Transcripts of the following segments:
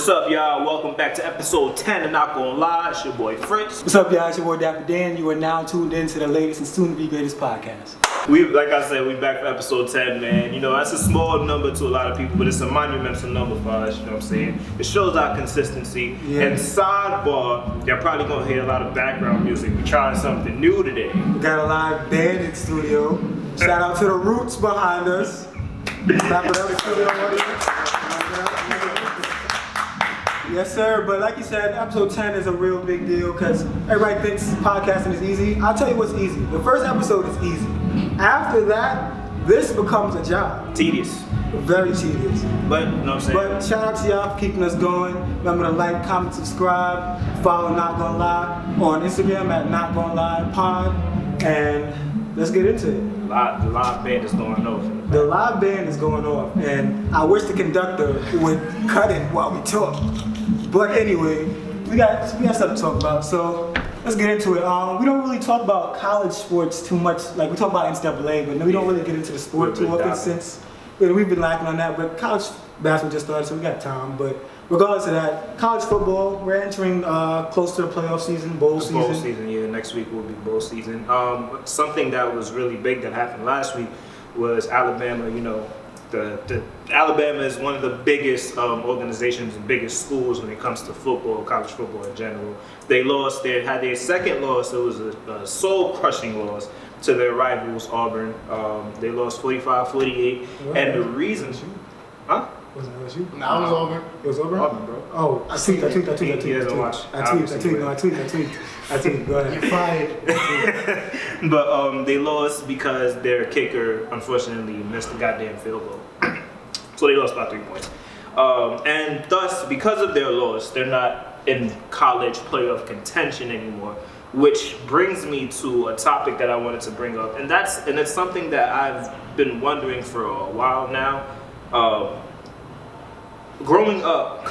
What's up, y'all? Welcome back to episode 10 of Not Gonna Lie. It's your boy Fritz. What's up, y'all? It's your boy Dapper Dan. You are now tuned into the latest and soon-to-be greatest podcast. Like I said, we back for episode 10, man. You know, that's a small number to a lot of people, but it's a monumental number for us, you know what I'm saying? It shows our consistency. Yeah. And sidebar, you're probably gonna hear a lot of background music. We're trying something new today. We got a live band in studio. Shout out to the Roots behind us. Clap it up, studio audience. Yes, sir. But like you said, episode 10 is a real big deal because everybody thinks podcasting is easy. I'll tell you what's easy. The first episode is easy. After that, this becomes a job. Tedious. Very tedious. But, you know what I'm saying? But shout out to y'all for keeping us going. Remember to like, comment, subscribe. Follow Not Gonna Lie on Instagram at Not Gonna Lie Pod. And let's get into it. The live band is going off. The live band is going off. And I wish the conductor would cut it while we talk. But anyway, we got stuff to talk about, so let's get into it. We don't really talk about college sports too much. Like, we talk about NCAA, but we don't really get into the sport too often since we've been lacking on that. But college basketball just started, so we got time. But regardless of that, college football, we're entering close to the playoff season, bowl season. Bowl season, yeah. Next week will be bowl season. Something that was really big that happened last week was Alabama. You know, the Alabama is one of the biggest organizations and biggest schools when it comes to football, college football in general. They had their second loss. It was a soul-crushing loss to their rivals, Auburn. They lost 45-48, and the reason... Huh? Wasn't it LSU? No, it was Auburn. It was Auburn? Auburn, bro. Oh, I tweet. He doesn't watch. I tweet. Go ahead. You're fired. But they lost because their kicker, unfortunately, missed the goddamn field goal. So they lost by 3 points. And thus, because of their loss, they're not in college playoff contention anymore. Which brings me to a topic that I wanted to bring up. And it's something that I've been wondering for a while now. Growing up,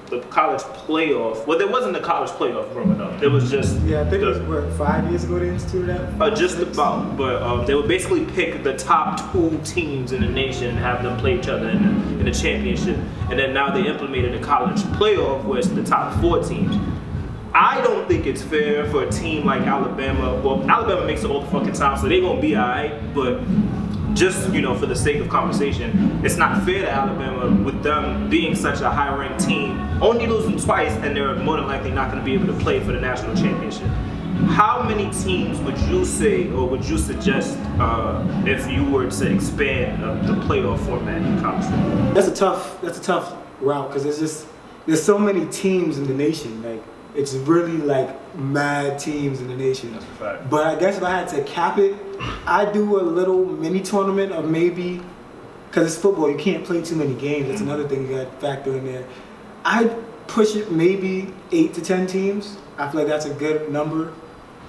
the college playoff. Well, there wasn't a college playoff growing up. It was just I think it was 5 years ago they instituted that. Just about, but they would basically pick the top 2 teams in the nation and have them play each other in the championship. And then now they implemented a college playoff where it's the top 4 teams. I don't think it's fair for a team like Alabama. Well, Alabama makes it all the fucking time, so they're gonna be alright. But just, you know, for the sake of conversation, it's not fair to Alabama with them being such a high-ranked team, only losing twice, and they're more than likely not going to be able to play for the national championship. How many teams would you say, or would you suggest, if you were to expand the playoff format in college football? That's a tough route because there's so many teams in the nation. Like, it's really like mad teams in the nation. That's a fact. But I guess if I had to cap it, I'd do a little mini tournament of maybe, because it's football, you can't play too many games. That's another thing you got to factor in there. I'd push it maybe 8 to 10 teams. I feel like that's a good number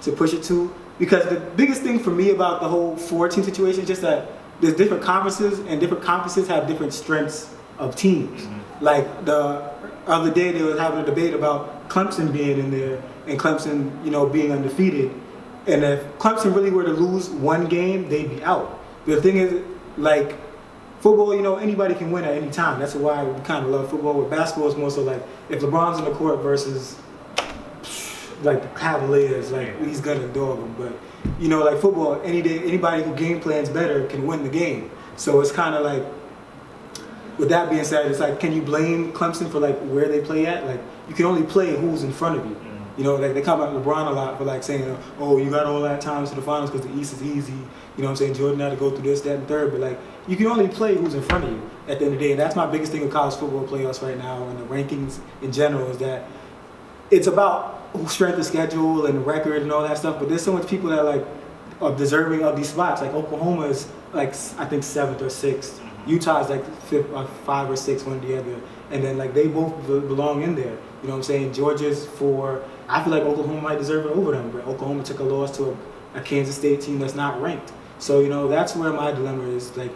to push it to. Because the biggest thing for me about the whole 4-team situation is just that there's different conferences, and different conferences have different strengths of teams. Mm-hmm. Like the other day, they were having a debate about Clemson being in there and Clemson, you know, being undefeated. And if Clemson really were to lose one game, they'd be out. But the thing is, like, football, you know, anybody can win at any time. That's why we kind of love football. With basketball, it's more so like, if LeBron's on the court versus, like, the Cavaliers, like, he's gonna dog them. But, you know, like football, any day, anybody who game plans better can win the game. So it's kind of like, with that being said, it's like, can you blame Clemson for, like, where they play at? Like, you can only play who's in front of you. You know, like, they come at LeBron a lot for, like, saying, oh, you got all that time to the finals because the East is easy. You know what I'm saying? Jordan had to go through this, that, and third. But, like, you can only play who's in front of you at the end of the day. And that's my biggest thing with college football playoffs right now and the rankings in general is that it's about strength of schedule and record and all that stuff. But there's so much people that, like, are deserving of these spots. Like, Oklahoma is, like, I think 7th or 6th. Utah's like 5 or 6, one or the other. And then, like, they both belong in there. You know what I'm saying? Georgia's 4. I feel like Oklahoma might deserve it over them, but Oklahoma took a loss to a Kansas State team that's not ranked. So, you know, that's where my dilemma is. Like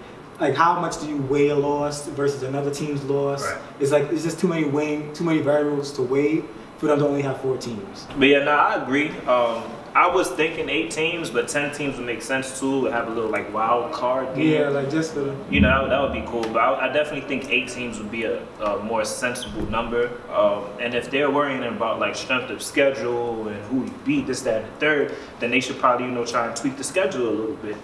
how much do you weigh a loss versus another team's loss? Right. It's like, it's just too many variables to weigh for them to only have 4 teams. But yeah, no, I agree. I was thinking 8 teams, but 10 teams would make sense too. Have a little like wild card game. Yeah, like just for that would be cool. But I definitely think 8 teams would be a more sensible number. And if they're worrying about like strength of schedule and who you beat, this, that, and the third, then they should probably try and tweak the schedule a little bit.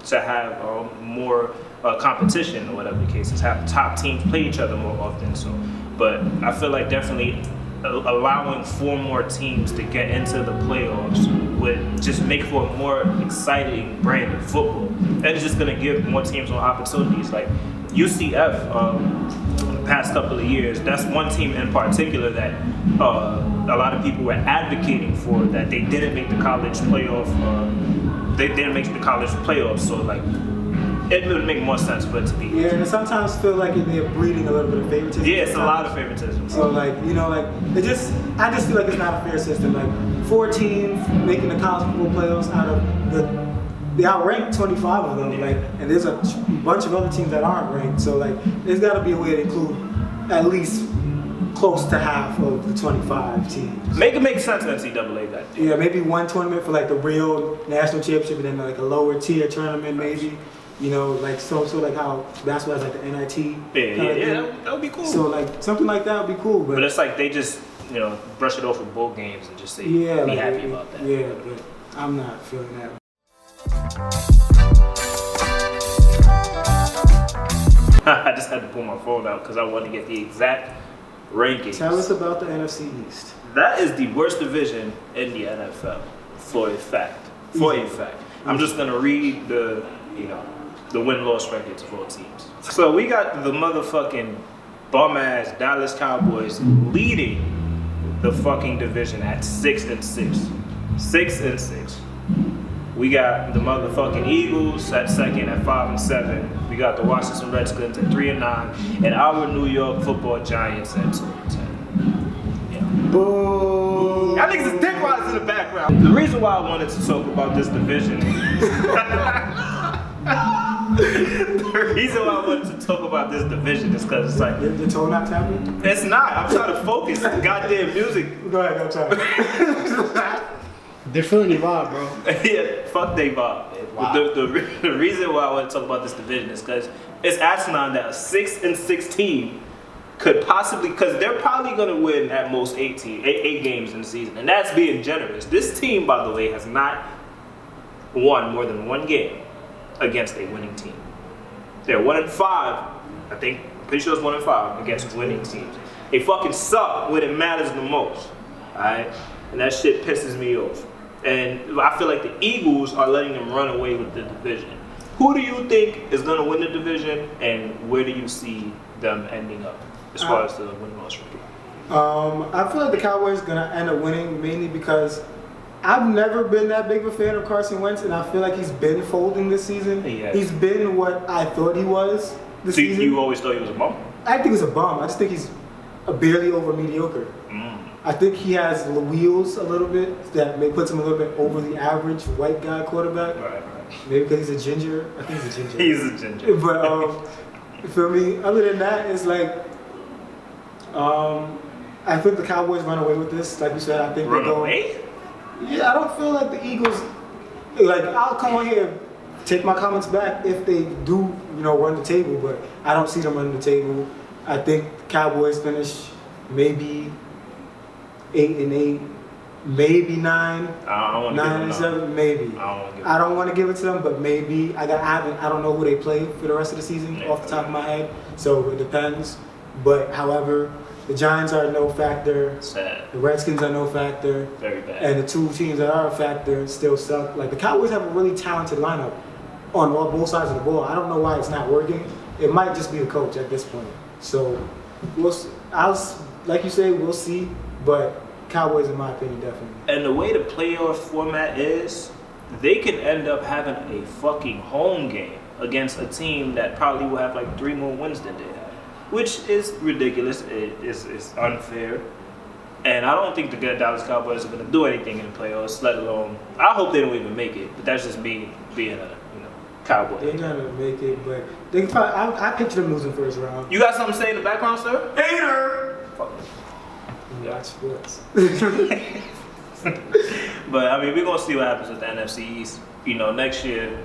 To have more competition or whatever the case is. Have the top teams play each other more often. So, but I feel like definitely allowing 4 more teams to get into the playoffs would just make for a more exciting brand of football. And it's just going to give more teams more opportunities. Like UCF, in the past couple of years, that's one team in particular that a lot of people were advocating for, that they didn't make the college playoff. They didn't make the college playoffs, so like it would make more sense for it to be. Yeah, and I sometimes feel like they're breeding a little bit of favoritism. Yeah, it's a lot of favoritism. So like, I just feel like it's not a fair system. Like 4 teams making the college football playoffs out of they outranked 25 of them. Like, and there's a bunch of other teams that aren't ranked. So like, there's got to be a way to include at least close to half of the 25 teams. Make it make sense, NCAA that. Yeah, maybe one tournament for like the real national championship, and then like a lower tier tournament maybe. Like so like how basketball has like the NIT. Yeah, that would be cool. So like something like that would be cool. But it's like they just brush it off with bowl games and just say be happy about that. Yeah, but I'm not feeling that. I just had to pull my phone out because I wanted to get the exact rankings. Tell us about the NFC East. That is the worst division in the NFL, for a fact. I'm just gonna read the win-loss records of all teams. So we got the motherfucking bum-ass Dallas Cowboys leading the fucking division at 6-6. 6-6. We got the motherfucking Eagles at second at 5-7. We got the Washington Redskins at 3-9, and our New York Football Giants at 2-10. Yeah. Boom. I think it's dick riders in the background. The reason why I wanted to talk about this division. The reason why I wanted to talk about this division is because it's like your toe not tapping? It's not. I'm trying to focus. The goddamn music. Go ahead, I'm sorry. They're feeling your vibe, bro. Yeah, fuck they vibe. Wow. The reason why I want to talk about this division is because it's asinine that a 6-6 team could possibly, because they're probably going to win at most 8 games in the season, and that's being generous. This team, by the way, has not won more than 1 game against a winning team. They're 1-5. I think, pretty sure it's 1-5 against winning teams. They fucking suck when it matters the most. Alright? And that shit pisses me off. And I feel like the Eagles are letting them run away with the division. Who do you think is going to win the division, and where do you see them ending up as far as the win-loss record? I feel like the Cowboys are going to end up winning mainly because I've never been that big of a fan of Carson Wentz, and I feel like he's been folding this season. Yeah. He's been what I thought he was this season. You always thought he was a bum? I think he's a bum. I just think he's barely over mediocre. I think he has the wheels a little bit that puts him a little bit over the average white guy quarterback. Right. Maybe because he's a ginger. I think he's a ginger. He's a ginger. But you feel me? Other than that, it's like I think the Cowboys run away with this. Like you said, I think run away. Yeah, I don't feel like the Eagles. Like I'll come on here, take my comments back if they do, run the table. But I don't see them running the table. I think the Cowboys finish maybe 8-8, maybe 9, 9-7, maybe. I don't want to give it to them, but maybe. I don't know who they play for the rest of the season off the top of my head, so it depends. But however, the Giants are no factor. Sad. The Redskins are no factor. Very bad. And the 2 teams that are a factor still suck. Like the Cowboys have a really talented lineup on both sides of the ball. I don't know why it's not working. It might just be the coach at this point. So like you say, we'll see. But Cowboys, in my opinion, definitely. And the way the playoff format is, they can end up having a fucking home game against a team that probably will have like 3 more wins than they have, which is ridiculous. It's unfair. And I don't think the Dallas Cowboys are going to do anything in the playoffs, let alone, I hope they don't even make it. But that's just me being a Cowboy. They're going to make it, but they can probably, I picture them losing first round. You got something to say in the background, sir? Hater! Fuck. Watch sports. But I mean, we're gonna see what happens with the NFC East. You know, next year,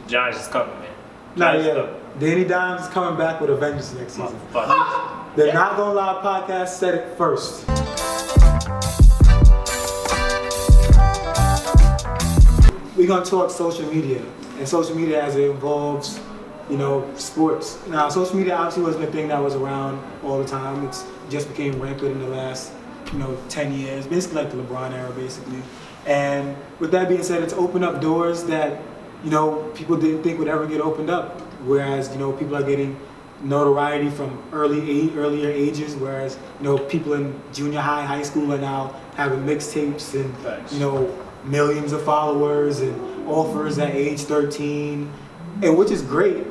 the Giants is coming, man. Nah, Giants yeah. Danny Dimes is coming back with a vengeance next season. Motherfuckers. The Not Gonna Lie podcast said it first. We're gonna talk social media and social media as it involves, you know, sports. Now, social media obviously wasn't a thing that was around all the time. It's just became rampant in the last, 10 years, basically like the LeBron era, basically. And with that being said, it's opened up doors that, people didn't think would ever get opened up. Whereas, people are getting notoriety from earlier ages, whereas, people in junior high school are now having mixtapes and, Thanks. Millions of followers and offers at age 13, and which is great,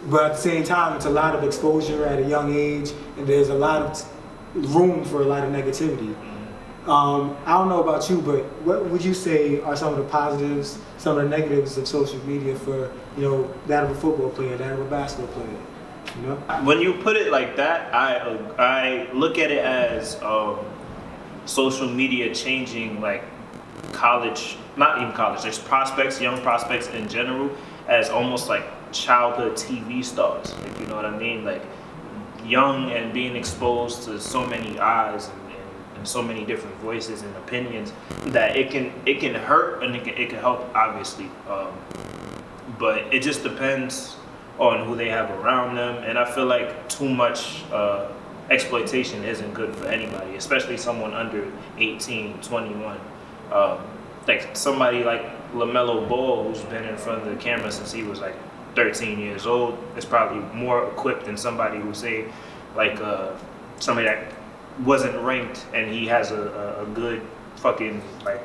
but at the same time, it's a lot of exposure at a young age, and there's a lot of room for a lot of negativity. I don't know about you, but what would you say are some of the positives, some of the negatives of social media for, that of a football player, that of a basketball player? When you put it like that, I look at it as social media changing like college, not even college, there's prospects, young prospects in general, as almost like childhood TV stars, if you know what I mean, like young and being exposed to so many eyes and so many different voices and opinions that it can hurt and it can help, obviously, but it just depends on who they have around them, and I feel like too much exploitation isn't good for anybody, especially someone under 18, 21. Like somebody like LaMelo Ball, who's been in front of the camera since he was like 13 years old, is probably more equipped than somebody who say like somebody that wasn't ranked and he has a good fucking like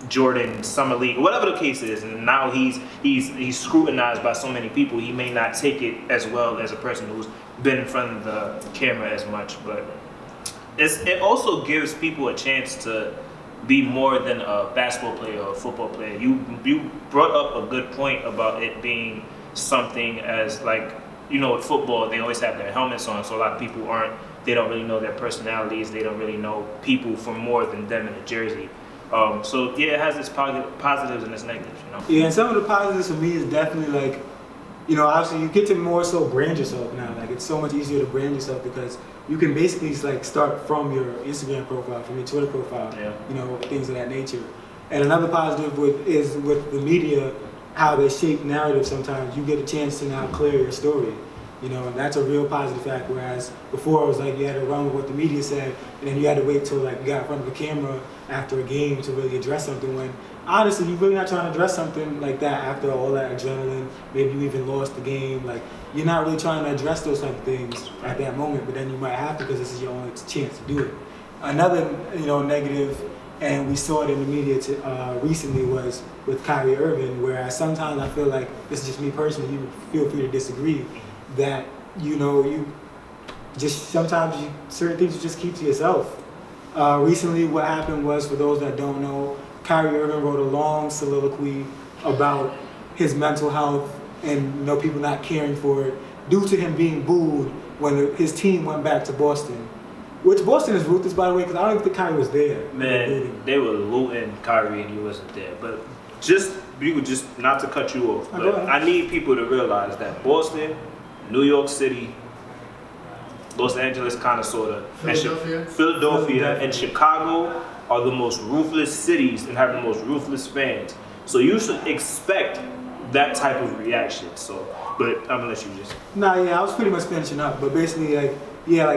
Jordan Summer League, whatever the case is, and now he's scrutinized by so many people. He may not take it as well as a person who's been in front of the camera as much, but it also gives people a chance to be more than a basketball player or a football player. You brought up a good point about it being something as like, with football, they always have their helmets on, so a lot of people they don't really know their personalities, they don't really know people for more than them in a jersey. So yeah, it has its positives and its negatives, Yeah, and some of the positives for me is definitely like, obviously you get to more so brand yourself now. Like it's so much easier to brand yourself because you can basically like start from your Instagram profile, from your Twitter profile, things of that nature. And another positive is with the media, how they shape narrative sometimes. You get a chance to now clear your story, and that's a real positive fact. Whereas before it was like you had to run with what the media said, and then you had to wait till like you got in front of the camera after a game to really address something, when honestly you're really not trying to address something like that after all that adrenaline. Maybe you even lost the game. Like you're not really trying to address those type of things at that moment, but then you might have to because this is your only chance to do it. Another negative, and we saw it in the media recently, was with Kyrie Irving, whereas sometimes I feel like, this is just me personally, you feel free to disagree, that you just sometimes certain things you just keep to yourself. Recently what happened was, for those that don't know, Kyrie Irving wrote a long soliloquy about his mental health and people not caring for it due to him being booed when his team went back to Boston. Which Boston is ruthless, by the way, because I don't even think Kyrie was there. Man, they were looting Kyrie and he wasn't there. But not to cut you off, but I need people to realize that Boston, New York City, Los Angeles, kind of, sort of, Philadelphia, and Chicago are the most ruthless cities and have the most ruthless fans. So you should expect that type of reaction. So, but I'm gonna let you just. I was pretty much finishing up, but basically,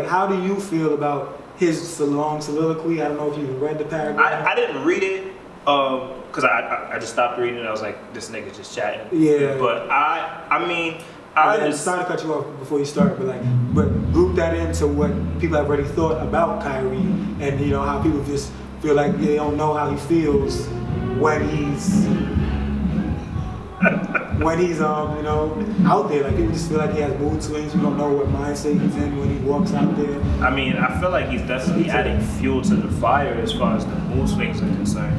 how do you feel about his long soliloquy? I don't know if you read the paragraph. I didn't read it because I just stopped reading. I was like, this nigga just chatting. Yeah. But I just sorry to cut you off before you start, but group that into what people have already thought about Kyrie, and how people just feel like they don't know how he feels when he's out there. Like people just feel like he has mood swings. We don't know what mindset he's in when he walks out there. I mean, I feel like he's definitely adding fuel to the fire as far as the mood swings are concerned.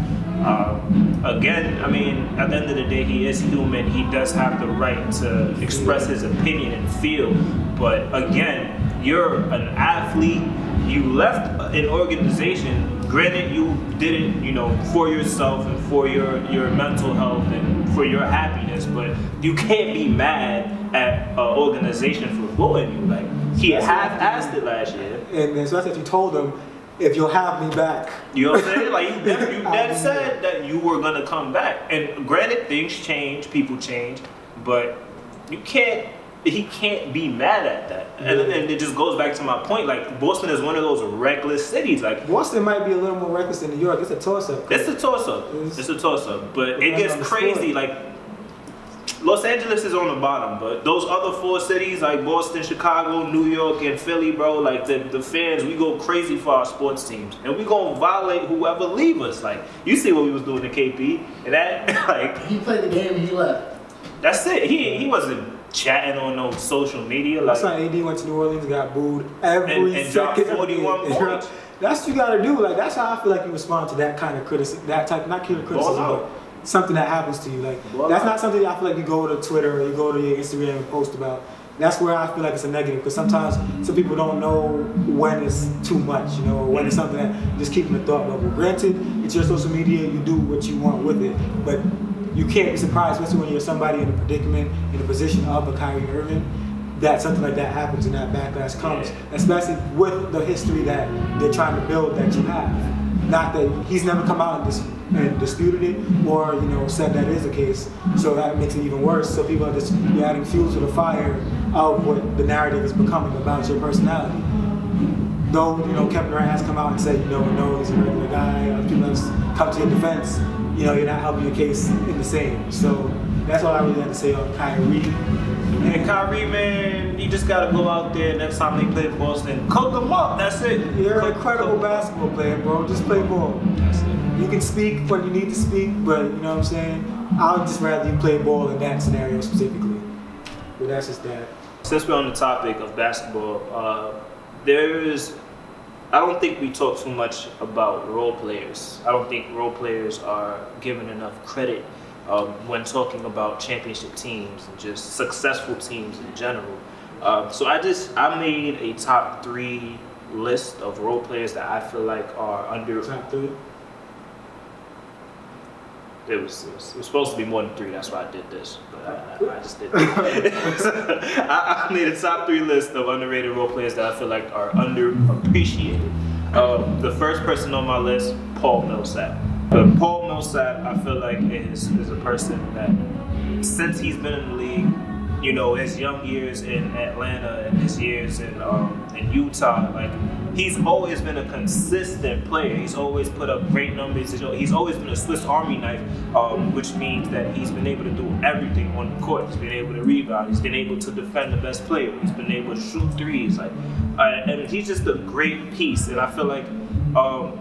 Again, I mean, at the end of the day, he is human. He does have the right to express his opinion and feel. But again, you're an athlete. You left an organization Granted, you did it, for yourself and for your mental health and for your happiness, but you can't be mad at an organization for booing you. Like, he half-assed it last year. And then, so that's what you told him, if you'll have me back. You know what I'm saying? Like, you dead said that you were going to come back. And granted, things change, people change, but he can't be mad at that. And it just goes back to my point. Like, Boston is one of those reckless cities. Like, Boston might be a little more reckless than New York. It's a toss-up. It's a toss-up. But it gets crazy. Like, Los Angeles is on the bottom, but those other 4 cities like Boston, Chicago, New York, and Philly, bro, like the fans, we go crazy for our sports teams, and we gonna violate whoever leave us. Like, you see what we was doing to KP, and that, like, He played the game and he left. That's it. He wasn't chatting on no social media. That's Like, why AD went to New Orleans, got booed every and dropped second. 41 points. That's what you gotta do. Like, that's how I feel like you respond to that kind of criticism, not kind of criticism, but something that happens to you. Like, that's not something I feel like you go to Twitter or you go to your Instagram and post about. That's where I feel like it's a negative, because sometimes some people don't know when it's too much, or when it's something that just keep in the thought bubble. Granted, it's your social media, you do what you want with it, but you can't be surprised, especially when you're somebody in a predicament, in a position of a Kyrie Irving, that something like that happens and that backlash comes, especially with the history that they're trying to build that you have. Not that he's never come out and disputed it or said that is the case, so that makes it even worse. So people are just adding fuel to the fire of what the narrative is becoming about your personality. Though Kevin Durant has come out and said no, he's a regular guy. Other people have come to your defense. You're not helping your case in the same. So that's all I really have to say on Kyrie. And Kyrie, man, you just gotta go out there next time they play Boston, cook them up. That's it. You're an incredible basketball player, bro. Just play ball. That's it. You can speak when you need to speak, but you know what I'm saying? I would just rather you play ball in that scenario specifically. But that's just that. Since we're on the topic of basketball, I don't think we talk too much about role players. I don't think role players are given enough credit when talking about championship teams and just successful teams in general. So I made a top 3 list of role players that I feel like are under. Top 3? It was supposed to be more than 3. That's why I did this, but I just did it. I made a top 3 list of underrated role players that I feel like are underappreciated. The first person on my list, Paul Millsap. Paul Millsap, I feel like is a person that since he's been in the league, his young years in Atlanta and his years in Utah, like, he's always been a consistent player. He's always put up great numbers. He's always been a Swiss Army knife, which means that he's been able to do everything on the court. He's been able to rebound. He's been able to defend the best player. He's been able to shoot threes. And he's just a great piece. And I feel like,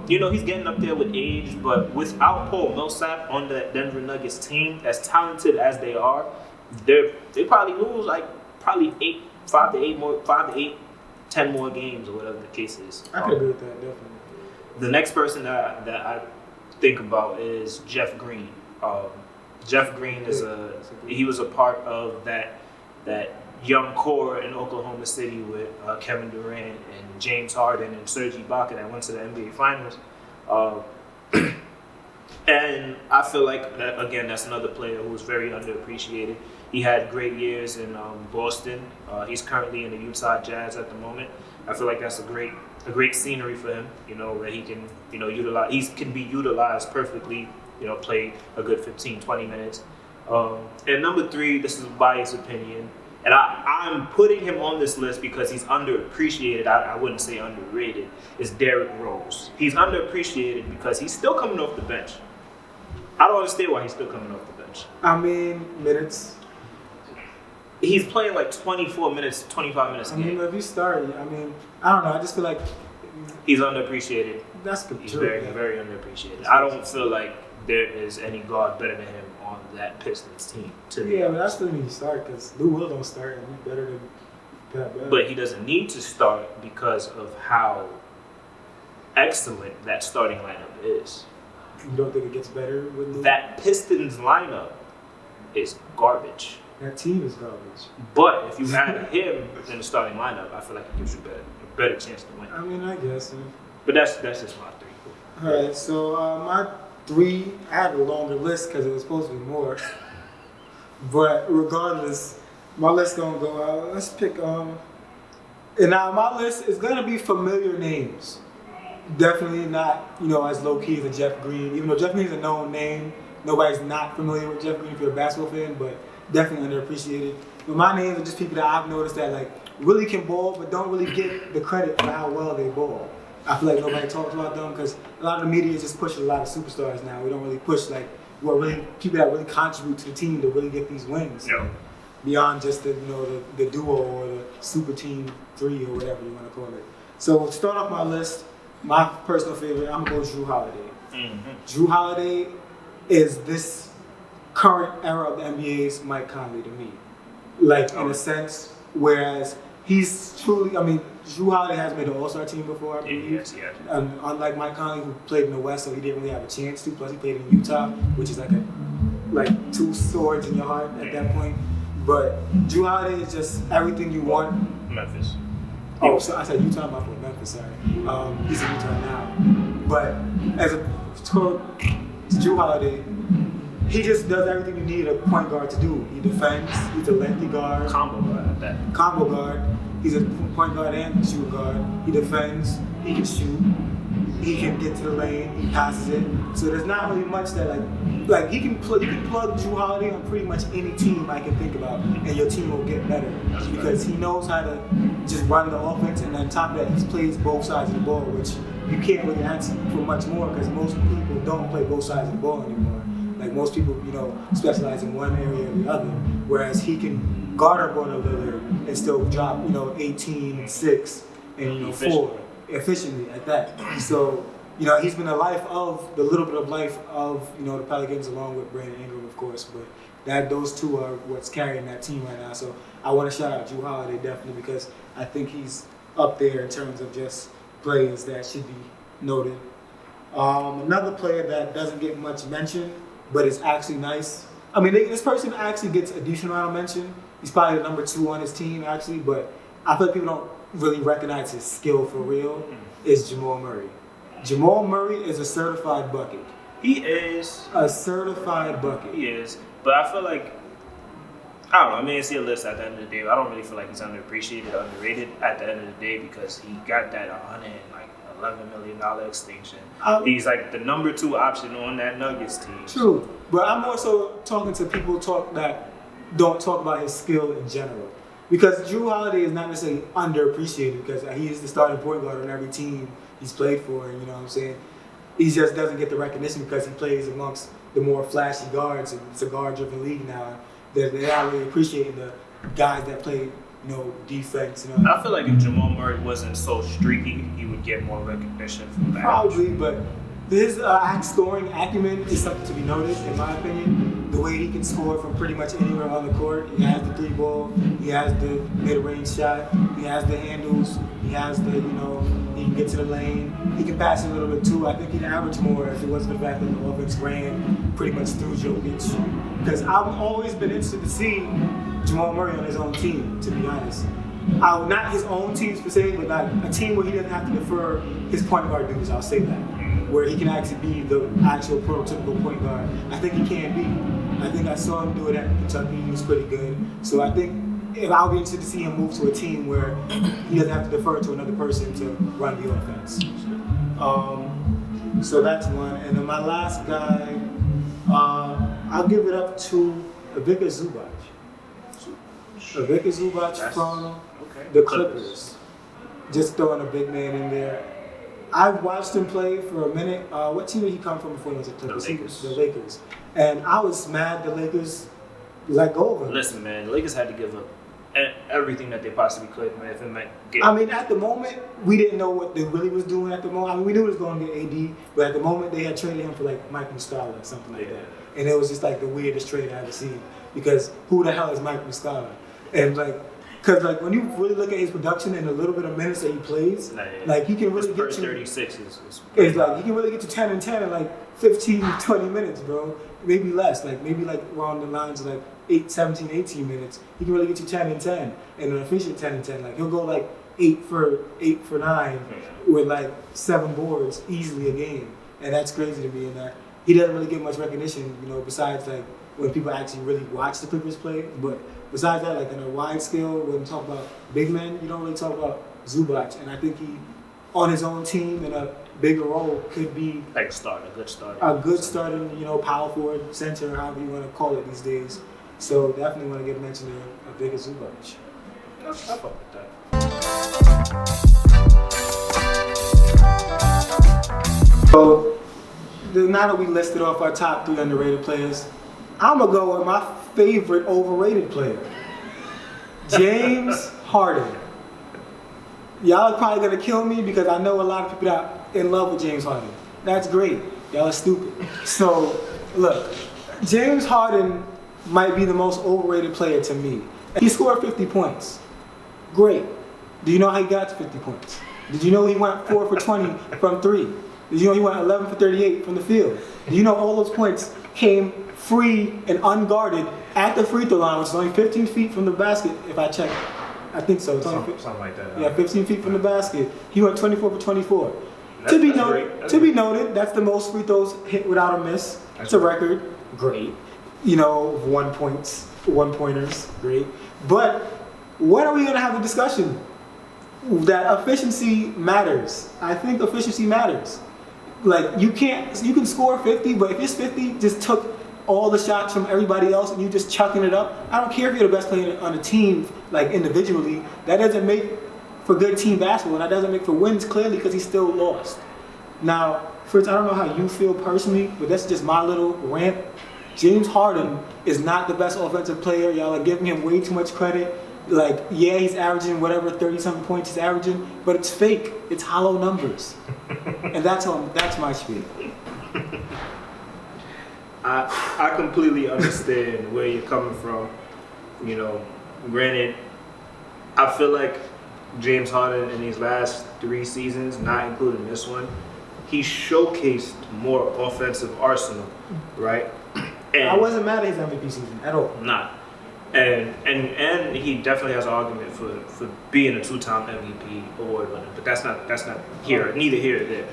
he's getting up there with age, but without Paul Millsap on the Denver Nuggets team, as talented as they are, they probably lose 5 to 8, 10 more games or whatever the case is. I could agree with that, definitely. The next person that I think about is Jeff Green. Jeff Green he was a part of that young core in Oklahoma City with Kevin Durant and James Harden and Serge Ibaka that went to the NBA Finals. And I feel like, again, that's another player who was very underappreciated. He had great years in Boston. He's currently in the Utah Jazz at the moment. I feel like that's a great scenery for him, where he can, utilize. He can be utilized perfectly, play a good 15, 20 minutes. And number 3, this is a biased opinion, and I'm putting him on this list because he's underappreciated. I wouldn't say underrated. Is Derrick Rose. He's underappreciated because he's still coming off the bench. I don't understand why he's still coming off the bench. I mean, minutes. He's playing like 24 minutes, 25 minutes a game. If you start, I don't know. I just feel like he's underappreciated. That's true. He's very, very underappreciated. I don't feel like there is any guard better than him on that Pistons team. But I still need to start because Lou Will don't start and he's better than Pat Bev. But he doesn't need to start because of how excellent that starting lineup is. You don't think it gets better with Lou? That Pistons lineup is garbage. That team is garbage. But if you add him in the starting lineup, I feel like it gives you a better chance to win. I guess. But that's just my 3. All right, so my 3, I had a longer list because it was supposed to be more. But regardless, my list gonna go out. Let's pick and now my list is gonna be familiar names. Definitely not, as low key as a Jeff Green. Even though Jeff Green is a known name, nobody's not familiar with Jeff Green if you're a basketball fan, but definitely underappreciated. But my names are just people that I've noticed that like really can ball, but don't really get the credit for how well they ball. I feel like nobody talks about them because a lot of the media just pushes a lot of superstars now. We don't really push like what really people that really contribute to the team to really get these wins. No. Beyond just the the duo or the super team 3 or whatever you want to call it. So to start off my list, my personal favorite, I'm gonna go Drew Holiday. Mm-hmm. Drew Holiday is this current era of the NBA's Mike Conley to me. Like in a sense, whereas he's truly, Drew Holiday has made an All-Star team before, I believe. Yes, he has. Unlike Mike Conley, who played in the West, so he didn't really have a chance to. Plus, he played in Utah, which is like 2 swords in your heart at that point. But Drew Holiday is just everything you want. Memphis. Oh, so I said Utah, my fault, Memphis, sorry. He's in Utah now. But as Drew Holiday, he just does everything you need a point guard to do. He defends, he's a lengthy guard. Combo guard at that. Combo guard. He's a point guard and shooting guard. He defends, he can shoot, he can get to the lane, he passes it. So there's not really much that like you can plug Drew Holiday on pretty much any team I can think about, and your team will get better because he knows how to just run the offense, and on top of that, he plays both sides of the ball, which you can't really ask for much more because most people don't play both sides of the ball anymore. Like most people, specialize in one area or the other, whereas he can guard a ball a little and still drop, 18, 6, and 4 efficiently at that. So. He's been the little bit of life of, the Pelicans along with Brandon Ingram, of course, but those two are what's carrying that team right now. So I want to shout out Drew Holiday definitely because I think he's up there in terms of just players that should be noted. Another player that doesn't get much mention, but is actually nice. This person actually gets a decent amount of mention. He's probably the number 2 on his team, actually, but I feel like people don't really recognize his skill for real, is Jamal Murray. Jamal Murray is a certified bucket. He is. A certified bucket. He is. But I feel like, I don't know, it's your list at the end of the day. I don't really feel like he's underappreciated or underrated at the end of the day because he got that $111 million extension. He's like the number 2 option on that Nuggets team. True. But I'm also talking to people that don't talk about his skill in general. Because Drew Holiday is not necessarily underappreciated because he is the starting point guard on every team he's played for, you know what I'm saying? He just doesn't get the recognition because he plays amongst the more flashy guards, and it's a guard-driven league now. They're not really appreciating the guys that play, defense. I feel like if Jamal Murray wasn't so streaky, he would get more recognition from that. Probably, but his scoring acumen is something to be noticed, in my opinion. The way he can score from pretty much anywhere on the court. He has the 3-ball, he has the mid-range shot, he has the handles, he has the, he can get to the lane. He can pass a little bit too. I think he'd average more if it wasn't the fact that the offense ran pretty much through Jokic. Because I've always been interested to see Jamal Murray on his own team, to be honest. Not his own teams per se, but like a team where he doesn't have to defer his point guard duties, I'll say that. Where he can actually be the actual prototypical point guard. I think he can be. I think I saw him do it at Kentucky. He was pretty good. So I think I'll be interested to see him move to a team where he doesn't have to defer to another person to run the offense. So that's one. And then my last guy, I'll give it up to Ivica Zubac. Ivica Zubac from the Clippers. Just throwing a big man in there. I've watched him play for a minute. What team did he come from before he was at Clippers? The Lakers. And I was mad the Lakers let go of him. Listen, man, the Lakers had to give up everything that they possibly could, man, if it might get. At the moment, we didn't know what they really was doing at the moment. We knew it was going to get AD, but at the moment, they had traded him for like Mike Muscala or something like that. And it was just like the weirdest trade I ever seen because who the hell is Mike Muscala? And because when you really look at his production and the little bit of minutes that he plays, he can really get you 36 he can really get you 10 and 10 in like 15, 20 minutes, bro. Maybe less, maybe around the lines of 17, 18 minutes. He can really get you 10 and 10 and an efficient 10 and 10. He'll go 8 for 9 with 7 boards easily a game. and that's crazy to me. And that he doesn't really get much recognition, besides like when people actually really watch the Clippers play. But besides that, like on a wide scale, when you talk about big men, you don't really talk about Zubac. And I think he, on his own team in a bigger role, could be like a good starter. A good starting, power forward, center, however you want to call it these days. So definitely want to give mention to a bigger Zubac. I fuck with that. So now that we listed off our top 3 underrated players, I'm going to go with my favorite overrated player, James Harden. Y'all are probably going to kill me because I know a lot of people that are in love with James Harden. That's great. Y'all are stupid. So, look, James Harden might be the most overrated player to me. He scored 50 points. Great. Do you know how he got to 50 points? Did you know he went 4 for 20 from 3? Did you know he went 11 for 38 from the field? Do you know all those points came free and unguarded at the free throw line, which is only 15 feet from the basket, if I check. I think so. It's something like that. Yeah, 15 feet from the basket. He went 24 for 24. To be noted, that's the most free throws hit without a miss. It's a record. Great. 1 pointers. Great. But when are we going to have the discussion that efficiency matters? I think efficiency matters. Like, you can score 50, but if this 50 just took all the shots from everybody else and you just chucking it up, I don't care if you're the best player on a team, like individually, that doesn't make for good team basketball, and that doesn't make for wins clearly because he still lost. Now, Fritz, I don't know how you feel personally, but that's just my little rant. James Harden is not the best offensive player. Y'all are giving him way too much credit. Like, yeah, he's averaging whatever 30-something points he's averaging, but it's fake. It's hollow numbers. And that's my spiel. I completely understand where you're coming from. Granted, I feel like James Harden in these last 3 seasons, not including this one, he showcased more offensive arsenal, right? And I wasn't mad at his MVP season at all. Not. And he definitely has an argument for being a 2-time MVP award winner, but that's not neither here nor there.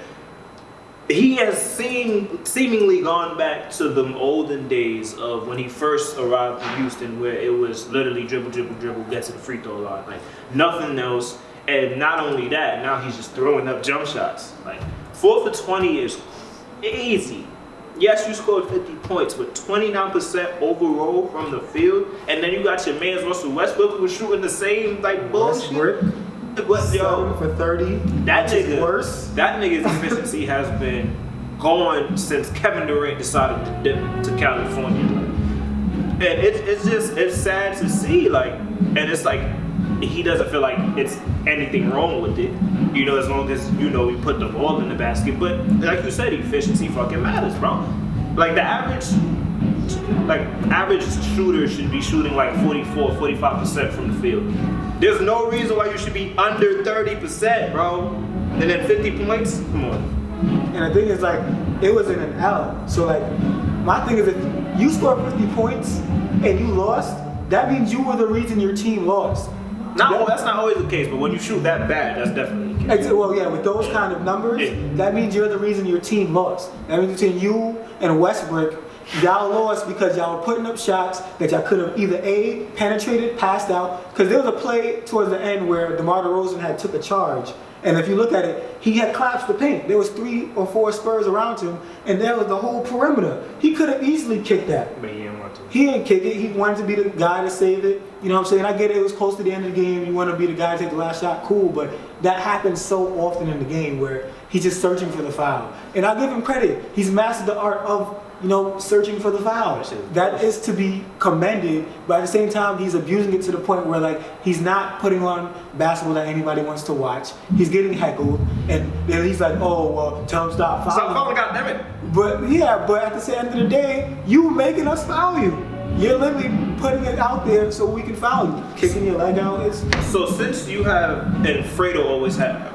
He has seemingly gone back to the olden days of when he first arrived in Houston, where it was literally dribble, get to the free throw line, like nothing else. And not only that, now he's just throwing up jump shots. Like 4 for 20 is crazy. Yes, you scored 50 points, but 29% overall from the field, and then you got your man Russell Westbrook who was shooting the same like bullshit. Westbrook, 7 for 30. That nigga, worse. That nigga's efficiency has been going since Kevin Durant decided to dip to California. And it's sad to see, like, and it's like he doesn't feel like it's anything wrong with it, as long as we put the ball in the basket. But like you said, efficiency fucking matters, bro. Like the average shooter should be shooting like 45% from the field. There's no reason why you should be under 30%, bro. And then 50 points? Come on. And the thing is, like, it was in an L. So, like, my thing is, if you scored 50 points and you lost, that means you were the reason your team lost. That's not always the case, but when you shoot that bad, that's definitely the case. Well, yeah, with those kind of numbers, that means you're the reason your team lost. That means between you and Westbrook, y'all lost because y'all were putting up shots that y'all could have either A, penetrated, passed out. Because there was a play towards the end where DeMar DeRozan had took a charge. And if you look at it, he had collapsed the paint. There was 3 or 4 Spurs around him, and there was the whole perimeter. He could have easily kicked that. But he didn't want to. He didn't kick it. He wanted to be the guy to save it. You know what I'm saying? I get it. It was close to the end of the game. You want to be the guy to take the last shot. Cool. But that happens so often in the game where he's just searching for the foul. And I'll give him credit. He's mastered the art of, searching for the foul. That is to be commended. But at the same time, he's abusing it to the point where, like, he's not putting on basketball that anybody wants to watch. He's getting heckled. And then he's like, oh, well, tell him stop fouling. Stop fouling, goddammit. But at the end of the day, you making us foul you. You're literally putting it out there so we can foul you. Kicking your leg out is... So since you have, and Fredo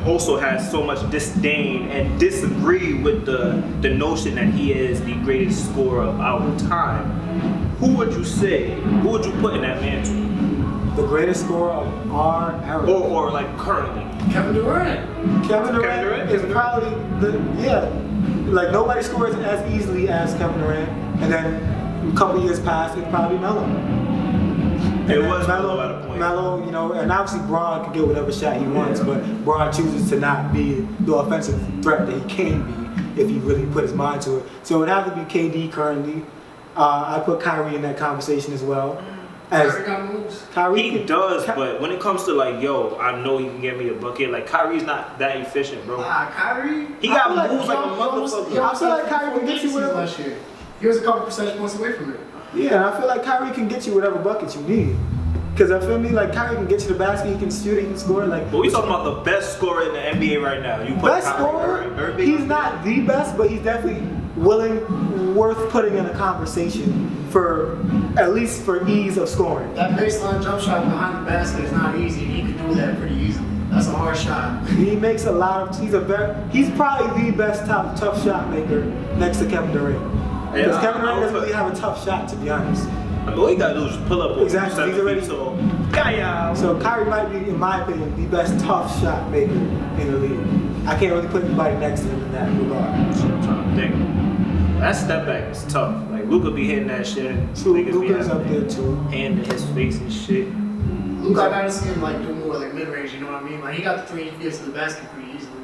also has so much disdain and disagree with the notion that he is the greatest scorer of our time, who would you put in that mantle? The greatest scorer of our era. Or like currently? Kevin Durant. Kevin Durant is probably the Like nobody scores as easily as Kevin Durant, and then a couple years past, it's probably Melo. It was Melo at a point. Melo, you know, and obviously Braun can get whatever shot he wants, but Braun chooses to not be the offensive threat that he can be if he really put his mind to it. So it would have to be KD currently. I put Kyrie in that conversation as well. Kyrie got moves. He does, but when it comes to like, yo, I know he can get me a bucket. Like Kyrie's not that efficient, bro. Kyrie. He got moves like a motherfucker. I feel like Kyrie can get you whatever. Last year. He was a couple percentage points away from it. Yeah, I feel like Kyrie can get you whatever buckets you need. Because I feel me, like Kyrie can get you the basket, he can shoot it, he can score. Like, but we talking about the best scorer in the NBA right now. You put best Kyrie, scorer, he's not the best, but he's definitely worth putting in a conversation for, at least for ease of scoring. That baseline jump shot behind the basket is not easy. He can do that pretty easily. That's a hard shot. He makes a lot of, he's probably the best tough shot maker next to Kevin Durant. Because Kevin Durant doesn't really have a tough shot, to be honest. I mean, all you gotta do is pull up. Exactly, he's already so. So Kyrie might be, in my opinion, the best tough shot maker in the league. I can't really put anybody next to him in that regard. That's what I'm trying to think. That step back is tough. Like Luka be hitting that shit. Luka's up there too. Hand in his face and shit. Luka, I gotta see him like do more like mid range. You know what I mean? Like he got the 3 feet to the basket pretty easily.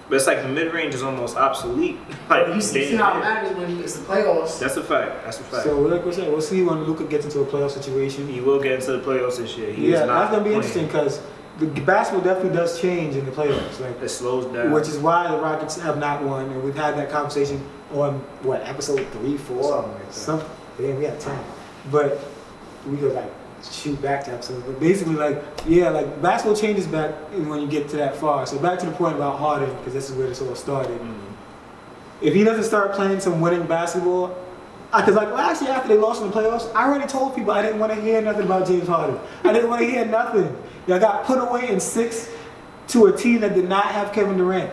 But it's like the mid range is almost obsolete. Like you see how it matters when it's the playoffs. That's a fact. That's a fact. So like we said, we'll see when Luka gets into a playoff situation. He will get into the playoffs this year. Yeah, that's gonna be interesting because the basketball definitely does change in the playoffs. Like it slows down, which is why the Rockets have not won, and we've had that conversation on what episode 3, 4, something. Damn, we had 10, but we could like shoot back to episodes. But basically, like like basketball changes back when you get to that far. So back to the point about Harden, because this is where this all started. If he doesn't start playing some winning basketball, because like last year after they lost in the playoffs, I already told people I didn't want to hear nothing about James Harden. I didn't want to hear nothing. Y'all got put away in 6 to a team that did not have Kevin Durant.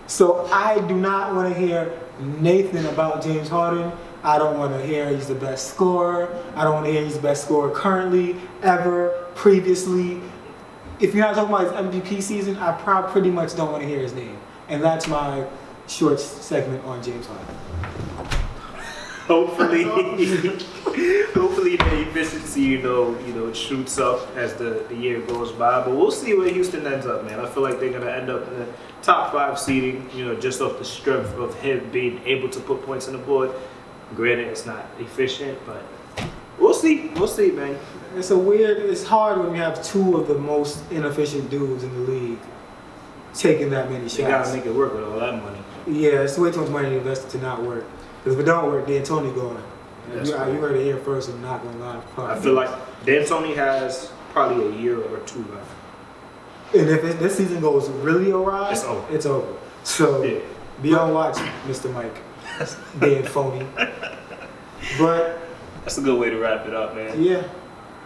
So I do not want to hear Nathan about James Harden. I don't want to hear he's the best scorer. I don't want to hear he's the best scorer currently, ever, previously. If you're not talking about his MVP season, I pretty much don't want to hear his name. And that's my short segment on James Harden. Hopefully the efficiency, shoots up as the year goes by. But we'll see where Houston ends up, man. I feel like they're gonna end up in the top 5 seeding, just off the strength of him being able to put points on the board. Granted, it's not efficient, but we'll see. We'll see, man. It's hard when you have 2 of the most inefficient dudes in the league taking that many shots. You gotta make it work with all that money. Yeah, it's way too much money invested to not work. Because if it don't work, D'Antoni going. You heard it here first. I'm not gonna lie. I feel like D'Antoni has probably a year or 2 left. And if this season goes really awry, it's over. So be on watch, Mr. Mike. D'Antoni. But that's a good way to wrap it up, man. Yeah.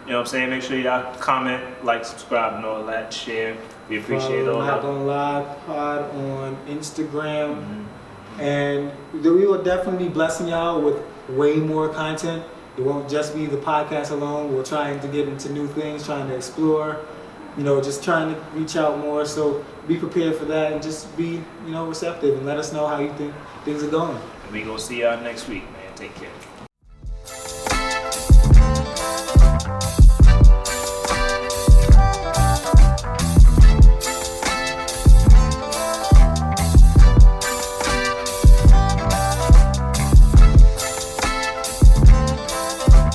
You know what I'm saying? Make sure y'all comment, like, subscribe, and all that. Share. We appreciate all that. Not Gonna Lie Pod on Instagram. And we will definitely be blessing y'all with way more content. It won't just be the podcast alone. We're trying to get into new things, trying to explore, just trying to reach out more. So be prepared for that and just be, receptive and let us know how you think things are going. And we gonna see y'all next week, man. Take care.